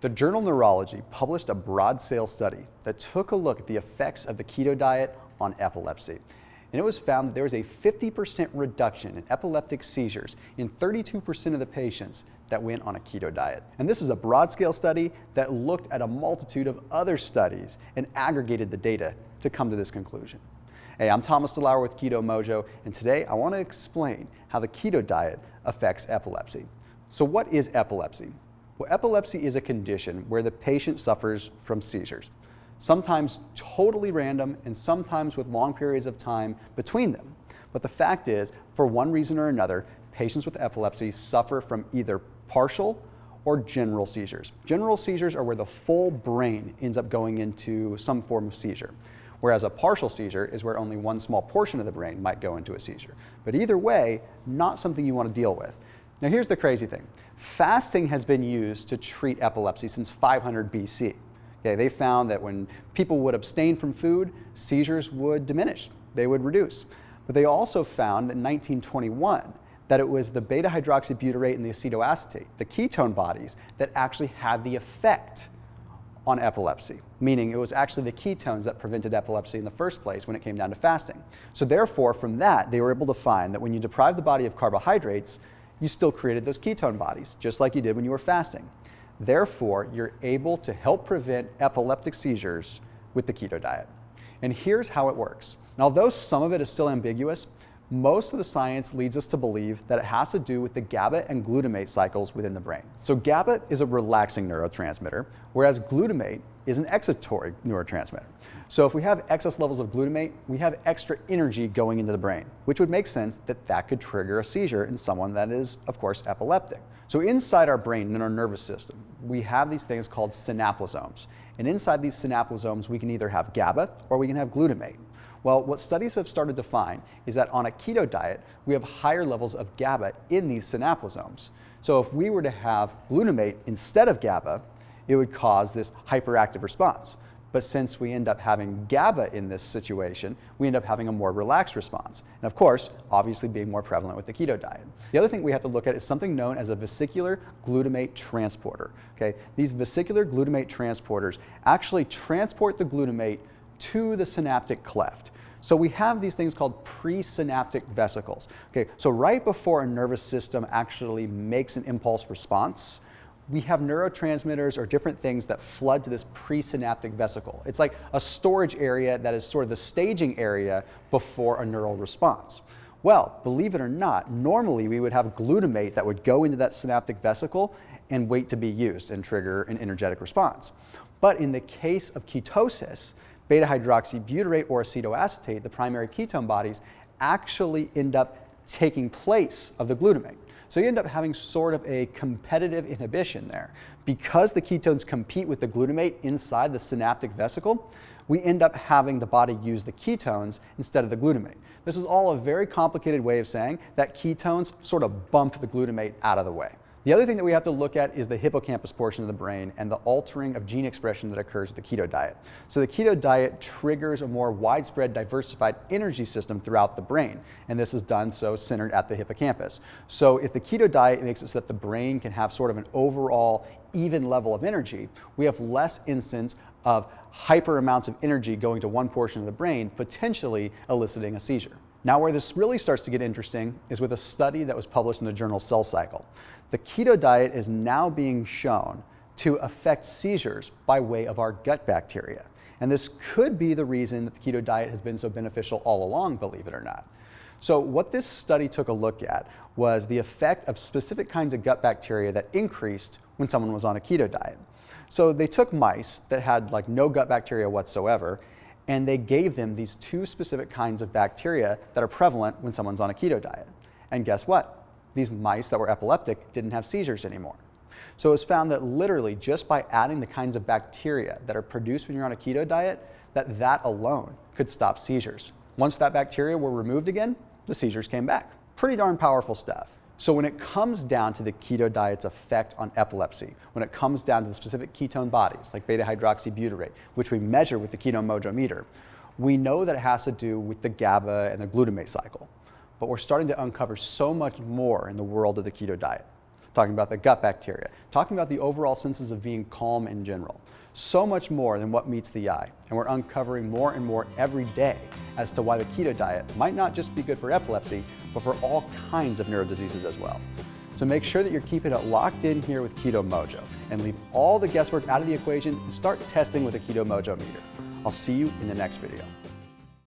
The journal Neurology published a broad-scale study that took a look at the effects of the keto diet on epilepsy. And it was found that there was a 50% reduction in epileptic seizures in 32% of the patients that went on a keto diet. And this is a broad-scale study that looked at a multitude of other studies and aggregated the data to come to this conclusion. Hey, I'm Thomas DeLauer with Keto-Mojo, and today I want to explain how the keto diet affects epilepsy. So what is epilepsy? Well, epilepsy is a condition where the patient suffers from seizures, sometimes totally random and sometimes with long periods of time between them. But the fact is, for one reason or another, patients with epilepsy suffer from either partial or general seizures. General seizures are where the full brain ends up going into some form of seizure, whereas a partial seizure is where only one small portion of the brain might go into a seizure. But either way, not something you want to deal with. Now here's the crazy thing. Fasting has been used to treat epilepsy since 500 BC. Okay, they found that when people would abstain from food, seizures would diminish, they would reduce. But they also found in 1921 that it was the beta-hydroxybutyrate and the acetoacetate, the ketone bodies, that actually had the effect on epilepsy, meaning it was actually the ketones that prevented epilepsy in the first place when it came down to fasting. So therefore, from that, they were able to find that when you deprive the body of carbohydrates, you still created those ketone bodies, just like you did when you were fasting. Therefore, you're able to help prevent epileptic seizures with the keto diet. And here's how it works. And although some of it is still ambiguous, most of the science leads us to believe that it has to do with the GABA and glutamate cycles within the brain. So GABA is a relaxing neurotransmitter, whereas glutamate is an excitatory neurotransmitter. So if we have excess levels of glutamate, we have extra energy going into the brain, which would make sense that that could trigger a seizure in someone that is, of course, epileptic. So inside our brain and in our nervous system, we have these things called synaptosomes. And inside these synaptosomes, we can either have GABA or we can have glutamate. Well, what studies have started to find is that on a keto diet, we have higher levels of GABA in these synaptosomes. So if we were to have glutamate instead of GABA, it would cause this hyperactive response. But since we end up having GABA in this situation, we end up having a more relaxed response. And of course, obviously being more prevalent with the keto diet. The other thing we have to look at is something known as a vesicular glutamate transporter. Okay? These vesicular glutamate transporters actually transport the glutamate to the synaptic cleft. So we have these things called presynaptic vesicles. Okay, so right before a nervous system actually makes an impulse response, we have neurotransmitters or different things that flood to this presynaptic vesicle. It's like a storage area that is sort of the staging area before a neural response. Well, believe it or not, normally we would have glutamate that would go into that synaptic vesicle and wait to be used and trigger an energetic response. But in the case of ketosis, beta-hydroxybutyrate or acetoacetate, the primary ketone bodies, actually end up taking place of the glutamate. So you end up having sort of a competitive inhibition there. Because the ketones compete with the glutamate inside the synaptic vesicle, we end up having the body use the ketones instead of the glutamate. This is all a very complicated way of saying that ketones sort of bump the glutamate out of the way. The other thing that we have to look at is the hippocampus portion of the brain and the altering of gene expression that occurs with the keto diet. So the keto diet triggers a more widespread, diversified energy system throughout the brain, and this is done so centered at the hippocampus. So if the keto diet makes it so that the brain can have sort of an overall even level of energy, we have less instance of hyper amounts of energy going to one portion of the brain, potentially eliciting a seizure. Now, where this really starts to get interesting is with a study that was published in the journal Cell Cycle. The keto diet is now being shown to affect seizures by way of our gut bacteria. And this could be the reason that the keto diet has been so beneficial all along, believe it or not. So what this study took a look at was the effect of specific kinds of gut bacteria that increased when someone was on a keto diet. So they took mice that had like no gut bacteria whatsoever, and they gave them these two specific kinds of bacteria that are prevalent when someone's on a keto diet. And guess what? These mice that were epileptic didn't have seizures anymore. So it was found that literally just by adding the kinds of bacteria that are produced when you're on a keto diet, that alone could stop seizures. Once that bacteria were removed again, the seizures came back. Pretty darn powerful stuff. So when it comes down to the keto diet's effect on epilepsy, when it comes down to the specific ketone bodies like beta-hydroxybutyrate, which we measure with the Keto-Mojo meter, we know that it has to do with the GABA and the glutamate cycle. But we're starting to uncover so much more in the world of the keto diet. talking about the gut bacteria, talking about the overall senses of being calm in general. So much more than what meets the eye, and we're uncovering more and more every day as to why the keto diet might not just be good for epilepsy, but for all kinds of neurodiseases as well. So make sure that you're keeping it locked in here with Keto-Mojo and leave all the guesswork out of the equation and start testing with a Keto-Mojo meter. I'll see you in the next video.